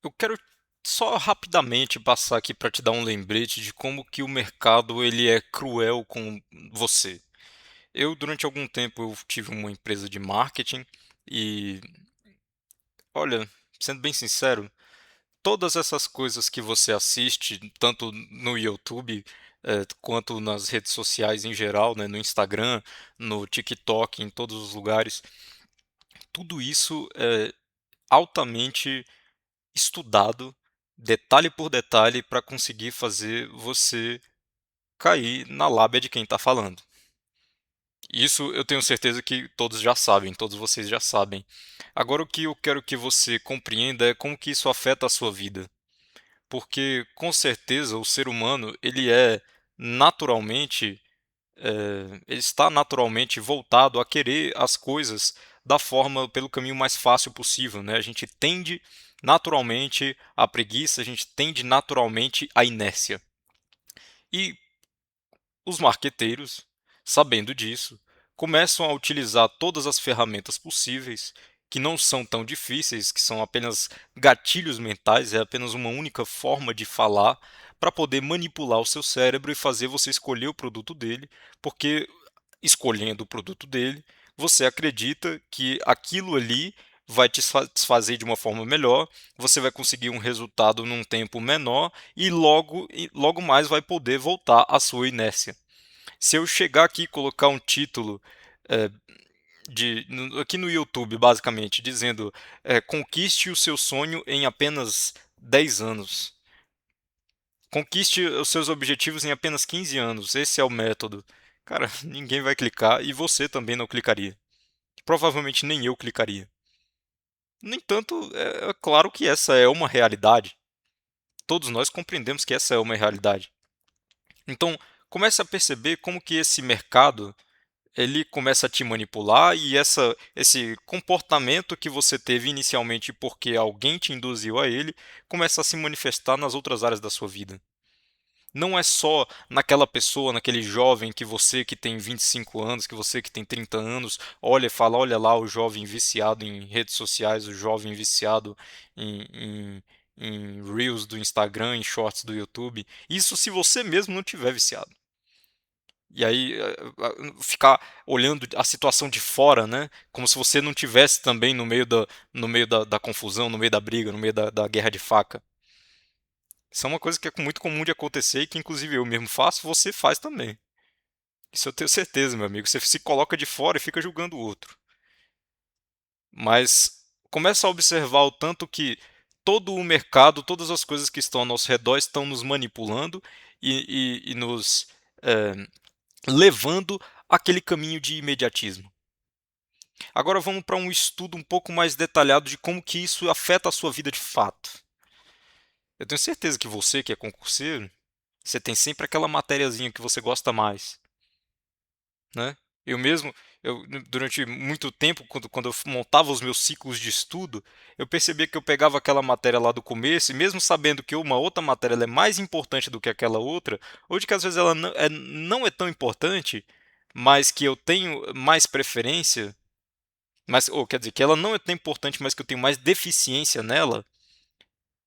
Eu quero só rapidamente passar aqui para te dar um lembrete de como que o mercado ele é cruel com você. Durante algum tempo, eu tive uma empresa de marketing e, olha, sendo bem sincero, todas essas coisas que você assiste, tanto no YouTube, quanto nas redes sociais em geral, né, no Instagram, no TikTok, em todos os lugares, tudo isso é altamente estudado, detalhe por detalhe, para conseguir fazer você cair na lábia de quem está falando. Isso eu tenho certeza que todos já sabem, todos vocês já sabem. Agora, o que eu quero que você compreenda é como que isso afeta a sua vida. Porque, com certeza, o ser humano, ele é naturalmente, ele está naturalmente voltado a querer as coisas da forma, pelo caminho mais fácil possível, né? A gente tende naturalmente à preguiça, a gente tende naturalmente à inércia. E os marqueteiros, sabendo disso, começam a utilizar todas as ferramentas possíveis, que não são tão difíceis, que são apenas gatilhos mentais, é apenas uma única forma de falar, para poder manipular o seu cérebro e fazer você escolher o produto dele, porque escolhendo o produto dele, você acredita que aquilo ali vai te satisfazer de uma forma melhor, você vai conseguir um resultado num tempo menor e logo mais vai poder voltar à sua inércia. Se eu chegar aqui e colocar um título é, aqui no YouTube, basicamente, dizendo conquiste o seu sonho em apenas 10 anos. Conquiste os seus objetivos em apenas 15 anos. Esse é o método. Cara, ninguém vai clicar e você também não clicaria. Provavelmente nem eu clicaria. No entanto, é claro que essa é uma realidade. Todos nós compreendemos que essa é uma realidade. Então, comece a perceber como que esse mercado ele começa a te manipular e esse comportamento que você teve inicialmente porque alguém te induziu a ele começa a se manifestar nas outras áreas da sua vida. Não é só naquela pessoa, naquele jovem que você que tem 25 anos, que você que tem 30 anos, olha e fala, olha lá o jovem viciado em redes sociais, o jovem viciado em, em, em Reels do Instagram, em Shorts do YouTube. Isso se você mesmo não tiver viciado. E aí ficar olhando a situação de fora, né? Como se você não tivesse também no meio da confusão, no meio da briga, no meio da guerra de faca. Isso é uma coisa que é muito comum de acontecer e que inclusive eu mesmo faço, você faz também. Isso eu tenho certeza, meu amigo. Você se coloca de fora e fica julgando o outro. Mas começa a observar o tanto que todo o mercado, todas as coisas que estão ao nosso redor estão nos manipulando e nos eh, levando àquele caminho de imediatismo. Agora vamos para um estudo um pouco mais detalhado de como que isso afeta a sua vida de fato. Eu tenho certeza que você, que é concurseiro, você tem sempre aquela matériazinha que você gosta mais, né? Eu mesmo, durante muito tempo, quando eu montava os meus ciclos de estudo, eu percebia que eu pegava aquela matéria lá do começo, e mesmo sabendo que uma outra matéria ela é mais importante do que aquela outra, ou de que às vezes ela não é tão importante, mas que eu tenho mais preferência, ou quer dizer, que ela não é tão importante, mas que eu tenho mais deficiência nela.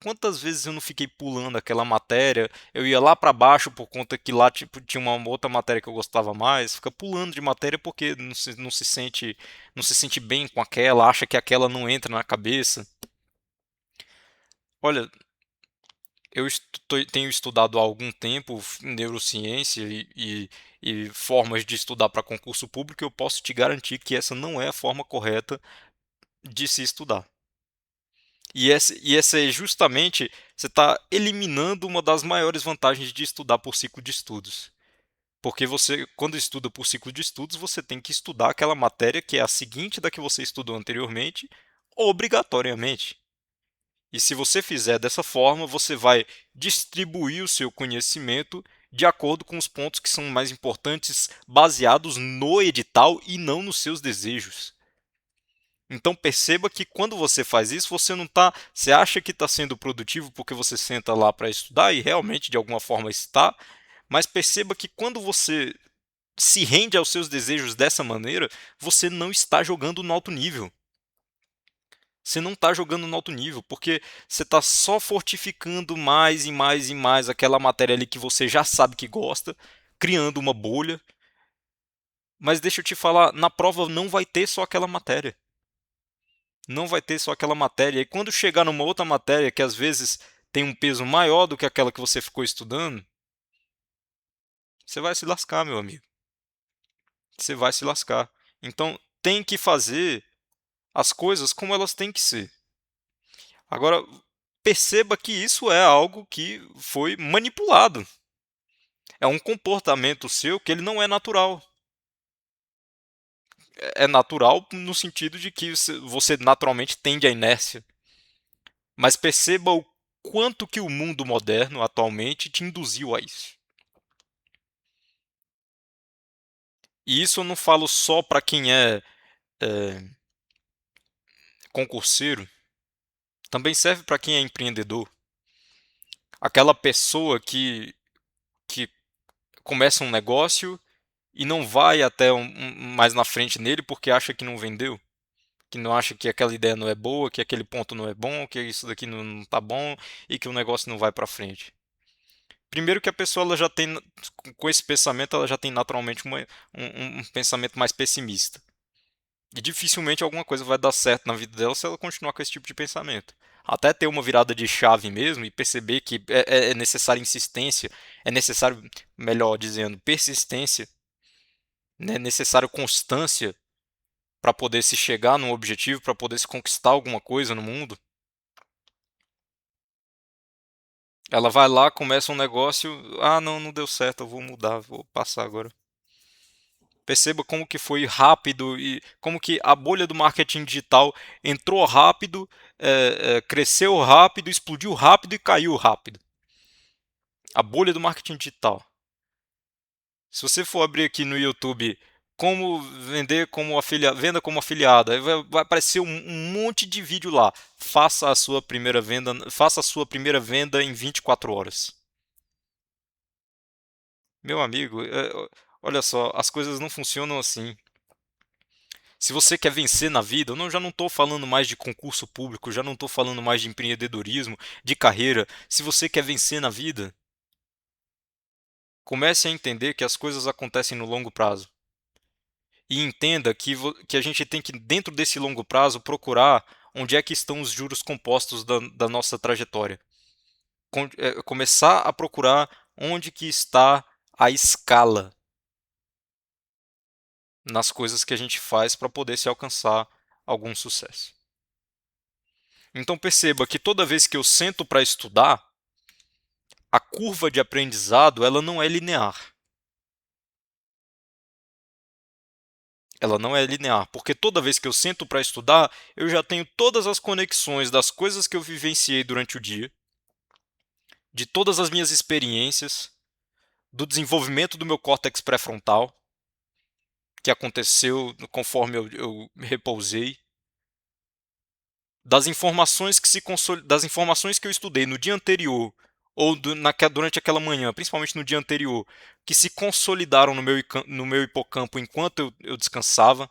Quantas vezes eu não fiquei pulando aquela matéria? Eu ia lá para baixo por conta que lá tipo, tinha uma outra matéria que eu gostava mais. Fica pulando de matéria porque não se sente bem com aquela, acha que aquela não entra na cabeça. Olha, tenho estudado há algum tempo neurociência e formas de estudar para concurso público. E eu posso te garantir que essa não é a forma correta de se estudar. E essa é justamente, você está eliminando uma das maiores vantagens de estudar por ciclo de estudos. Porque você, quando estuda por ciclo de estudos, você tem que estudar aquela matéria que é a seguinte da que você estudou anteriormente, obrigatoriamente. E se você fizer dessa forma, você vai distribuir o seu conhecimento de acordo com os pontos que são mais importantes, baseados no edital e não nos seus desejos. Então perceba que quando você faz isso, você não está, você acha que está sendo produtivo porque você senta lá para estudar e realmente de alguma forma está, mas perceba que quando você se rende aos seus desejos dessa maneira, você não está jogando no alto nível. Você não está jogando no alto nível, porque você está só fortificando mais e mais e mais aquela matéria ali que você já sabe que gosta, criando uma bolha. Mas deixa eu te falar, na prova não vai ter só aquela matéria. Não vai ter só aquela matéria. E quando chegar numa outra matéria que às vezes tem um peso maior do que aquela que você ficou estudando, você vai se lascar, meu amigo. Você vai se lascar. Então, tem que fazer as coisas como elas têm que ser. Agora, perceba que isso é algo que foi manipulado. É um comportamento seu que ele não é natural. É natural no sentido de que você naturalmente tende à inércia. Mas perceba o quanto que o mundo moderno atualmente te induziu a isso. E isso eu não falo só para quem é concurseiro, também serve para quem é empreendedor. Aquela pessoa que começa um negócio e não vai até mais na frente nele porque acha que não vendeu, que não acha que aquela ideia não é boa, que aquele ponto não é bom, que isso daqui não está bom e que o negócio não vai para frente. Primeiro que a pessoa ela já tem, com esse pensamento, ela já tem naturalmente um pensamento mais pessimista. E dificilmente alguma coisa vai dar certo na vida dela se ela continuar com esse tipo de pensamento. Até ter uma virada de chave mesmo e perceber que é necessária insistência, é necessário, melhor dizendo, persistência, é necessário constância para poder se chegar num objetivo, para poder se conquistar alguma coisa no mundo. Ela vai lá, começa um negócio, ah, não, não deu certo, eu vou mudar, vou passar agora. Perceba como que foi rápido e como que a bolha do marketing digital entrou rápido, cresceu rápido, explodiu rápido e caiu rápido. A bolha do marketing digital. Se você for abrir aqui no YouTube como vender como venda como afiliado, aí vai aparecer um monte de vídeo lá. Faça a sua primeira venda em 24 horas. Meu amigo, olha só, as coisas não funcionam assim. Se você quer vencer na vida, já não estou falando mais de concurso público, já não estou falando mais de empreendedorismo, de carreira. Se você quer vencer na vida, comece a entender que as coisas acontecem no longo prazo. E entenda que a gente tem que, dentro desse longo prazo, procurar onde é que estão os juros compostos da nossa trajetória. Começar a procurar onde que está a escala nas coisas que a gente faz para poder se alcançar algum sucesso. Então perceba que toda vez que eu sento para estudar, a curva de aprendizado ela não é linear. Ela não é linear, porque toda vez que eu sento para estudar, eu já tenho todas as conexões das coisas que eu vivenciei durante o dia, de todas as minhas experiências, do desenvolvimento do meu córtex pré-frontal, que aconteceu conforme eu repousei, das informações que eu estudei no dia anterior ou durante aquela manhã, principalmente no dia anterior, que se consolidaram no meu hipocampo enquanto eu descansava.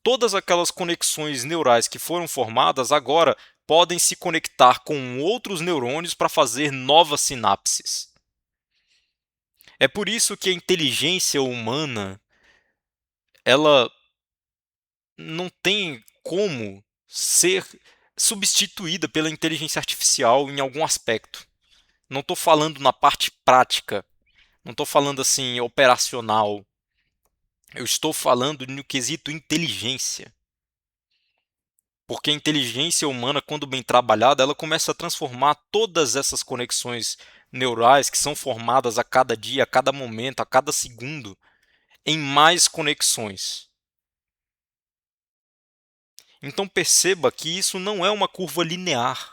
Todas aquelas conexões neurais que foram formadas agora podem se conectar com outros neurônios para fazer novas sinapses. É por isso que a inteligência humana ela não tem como ser substituída pela inteligência artificial em algum aspecto. Não estou falando na parte prática, não estou falando assim operacional. Eu estou falando no quesito inteligência. Porque a inteligência humana, quando bem trabalhada, ela começa a transformar todas essas conexões neurais que são formadas a cada dia, a cada momento, a cada segundo, em mais conexões. Então perceba que isso não é uma curva linear.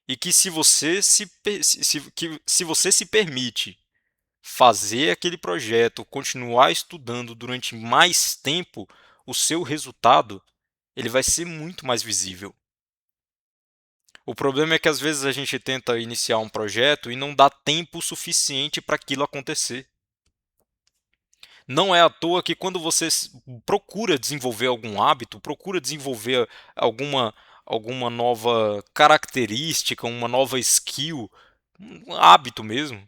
E que se você se permite fazer aquele projeto, continuar estudando durante mais tempo, o seu resultado ele vai ser muito mais visível. O problema é que às vezes a gente tenta iniciar um projeto e não dá tempo suficiente para aquilo acontecer. Não é à toa que quando você procura desenvolver algum hábito, procura desenvolver alguma, alguma nova característica, uma nova skill, um hábito mesmo,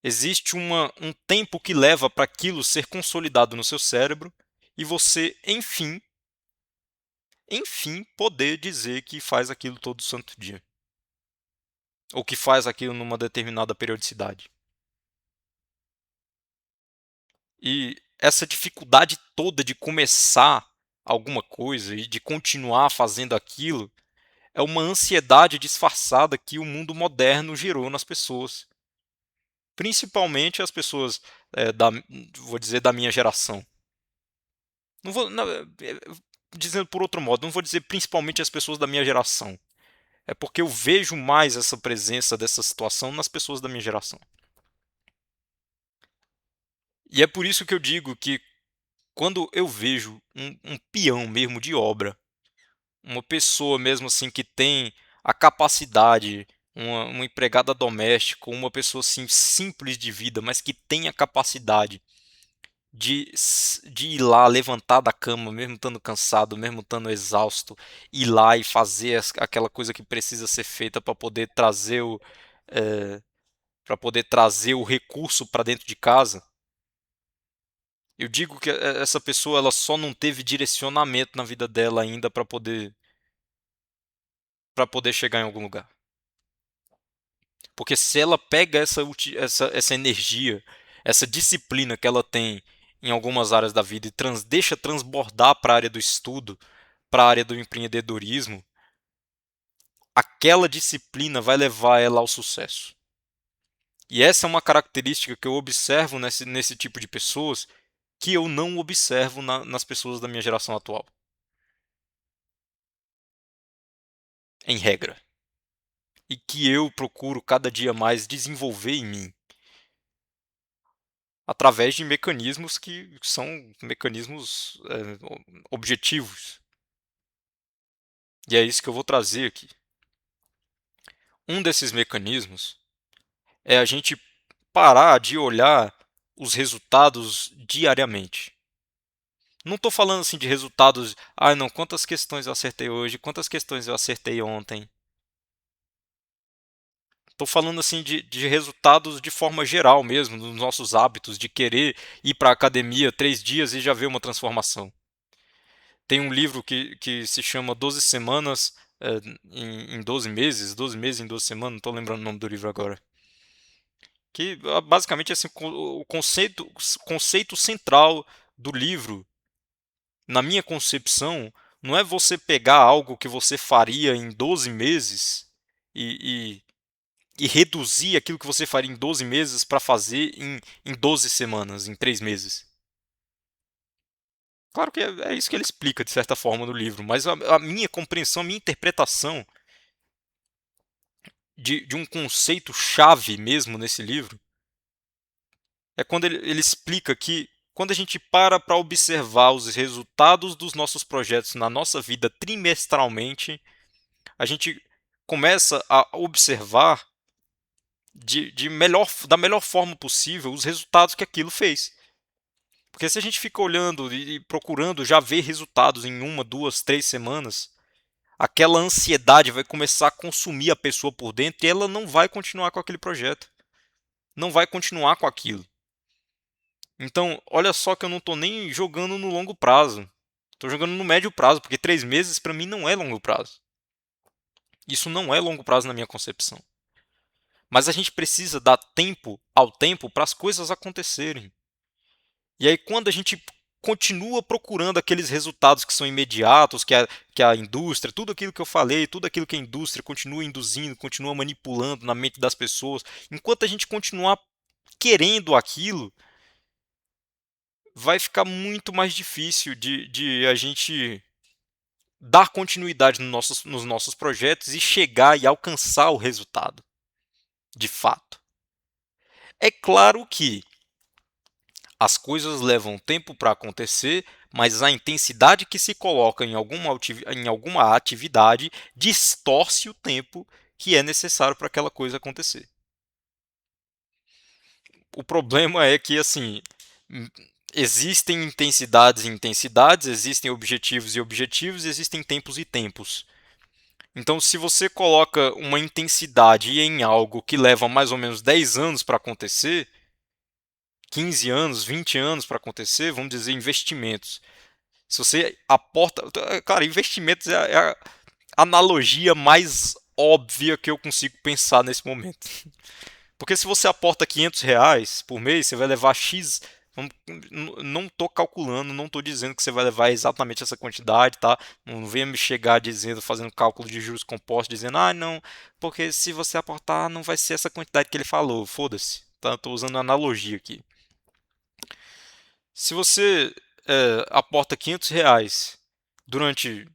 existe um tempo que leva para aquilo ser consolidado no seu cérebro e você, enfim, poder dizer que faz aquilo todo santo dia. Ou que faz aquilo numa determinada periodicidade. E essa dificuldade toda de começar alguma coisa e de continuar fazendo aquilo é uma ansiedade disfarçada que o mundo moderno gerou nas pessoas. Principalmente as pessoas, vou dizer, da minha geração. Não vou, não, dizendo por outro modo, não vou dizer principalmente as pessoas da minha geração. É porque eu vejo mais essa presença dessa situação nas pessoas da minha geração. E é por isso que eu digo que quando eu vejo um peão mesmo de obra, uma pessoa mesmo assim que tem a capacidade, uma empregada doméstica, uma pessoa assim simples de vida, mas que tem a capacidade de ir lá, levantar da cama, mesmo estando cansado, mesmo estando exausto, ir lá e fazer aquela coisa que precisa ser feita para poder trazer para poder trazer o recurso para dentro de casa. Eu digo que essa pessoa ela só não teve direcionamento na vida dela ainda para poder chegar em algum lugar. Porque se ela pega essa energia, essa disciplina que ela tem em algumas áreas da vida e deixa transbordar para a área do estudo, para a área do empreendedorismo, aquela disciplina vai levar ela ao sucesso. E essa é uma característica que eu observo nesse tipo de pessoas que eu não observo nas pessoas da minha geração atual, em regra. E que eu procuro cada dia mais desenvolver em mim, através de mecanismos que são mecanismos objetivos. E é isso que eu vou trazer aqui. Um desses mecanismos é a gente parar de olhar os resultados diariamente. Não estou falando assim de resultados, não, quantas questões eu acertei hoje, quantas questões eu acertei ontem. Estou falando assim de resultados de forma geral mesmo, nos nossos hábitos, de querer ir para a academia 3 dias e já ver uma transformação. Tem um livro que se chama 12 Semanas em 12 Meses, 12 Meses em 12 Semanas, não estou lembrando o nome do livro agora. Que basicamente assim, o conceito central do livro, na minha concepção, não é você pegar algo que você faria em 12 meses e reduzir aquilo que você faria em 12 meses para fazer em 12 semanas, em 3 meses. Claro que é isso que ele explica, de certa forma, no livro, mas a minha compreensão, a minha interpretação de um conceito chave mesmo nesse livro é quando ele explica que quando a gente para observar os resultados dos nossos projetos na nossa vida trimestralmente, a gente começa a observar da melhor forma possível os resultados que aquilo fez. Porque se a gente fica olhando e procurando já ver resultados em 1, 2, 3 semanas, aquela ansiedade vai começar a consumir a pessoa por dentro e ela não vai continuar com aquele projeto. Não vai continuar com aquilo. Então, olha só que eu não estou nem jogando no longo prazo. Estou jogando no médio prazo, porque 3 meses para mim não é longo prazo. Isso não é longo prazo na minha concepção. Mas a gente precisa dar tempo ao tempo para as coisas acontecerem. E aí, quando a gente continua procurando aqueles resultados que são imediatos, que a indústria, tudo aquilo que eu falei, tudo aquilo que a indústria continua induzindo, continua manipulando na mente das pessoas, enquanto a gente continuar querendo aquilo, vai ficar muito mais difícil de a gente dar continuidade nos nossos projetos e chegar e alcançar o resultado, de fato. É claro que as coisas levam tempo para acontecer, mas a intensidade que se coloca em alguma atividade distorce o tempo que é necessário para aquela coisa acontecer. O problema é que, assim, Existem intensidades e intensidades, existem objetivos e objetivos, existem tempos e tempos. Então, se você coloca uma intensidade em algo que leva mais ou menos 10 anos para acontecer, 15 anos, 20 anos para acontecer, vamos dizer investimentos. Se você aporta. Cara, investimentos é a analogia mais óbvia que eu consigo pensar nesse momento. Porque se você aporta R$ 500 por mês, você vai levar X. Não estou calculando, não estou dizendo que você vai levar exatamente essa quantidade, tá? Não venha me chegar dizendo, fazendo cálculo de juros compostos, dizendo, ah, não, porque se você aportar, não vai ser essa quantidade que ele falou. Foda-se, tá? Estou usando analogia aqui. Se você aporta R$ 500 durante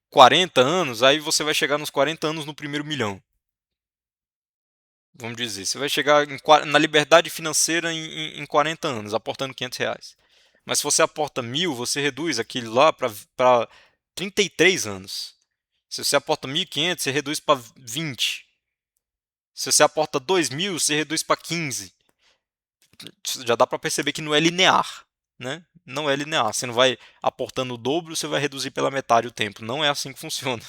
40 anos, aí você vai chegar nos 40 anos no primeiro milhão. Vamos dizer, você vai chegar na liberdade financeira em 40 anos, aportando R$ 500. Mas se você aporta 1.000, você reduz aquilo lá para 33 anos. Se você aporta 1.500, você reduz para 20. Se você aporta 2.000, você reduz para 15. Já dá para perceber que não é linear, né? Não é linear. Você não vai aportando o dobro, você vai reduzir pela metade o tempo. Não é assim que funciona.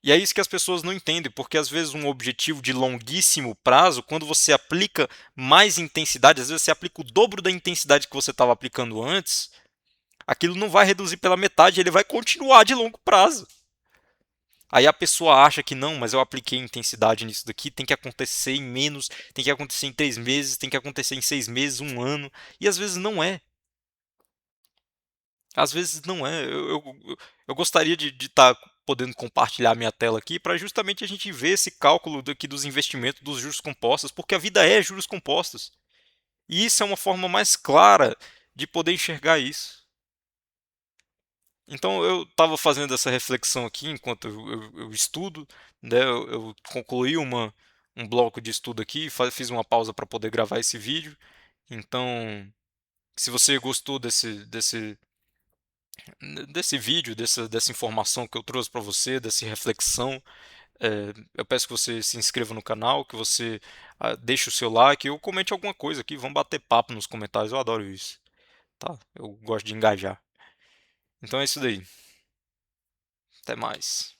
E é isso que as pessoas não entendem, porque às vezes um objetivo de longuíssimo prazo, quando você aplica mais intensidade, às vezes você aplica o dobro da intensidade que você estava aplicando antes, aquilo não vai reduzir pela metade, ele vai continuar de longo prazo. Aí a pessoa acha que não, mas eu apliquei intensidade nisso daqui, tem que acontecer em menos, tem que acontecer em 3 meses, tem que acontecer em 6 meses, um ano, e às vezes não é. Às vezes não é. Eu gostaria de estar podendo compartilhar minha tela aqui para justamente a gente ver esse cálculo aqui dos investimentos dos juros compostos, porque a vida é juros compostos. E isso é uma forma mais clara de poder enxergar isso. Então eu estava fazendo essa reflexão aqui enquanto eu estudo, né? Eu concluí um bloco de estudo aqui, fiz uma pausa para poder gravar esse vídeo. Então, se você gostou desse vídeo, dessa informação que eu trouxe para você, dessa reflexão, eu peço que você se inscreva no canal, que você deixe o seu like ou comente alguma coisa aqui. Vamos bater papo nos comentários, eu adoro isso. Tá? Eu gosto de engajar. Então é isso daí. Até mais.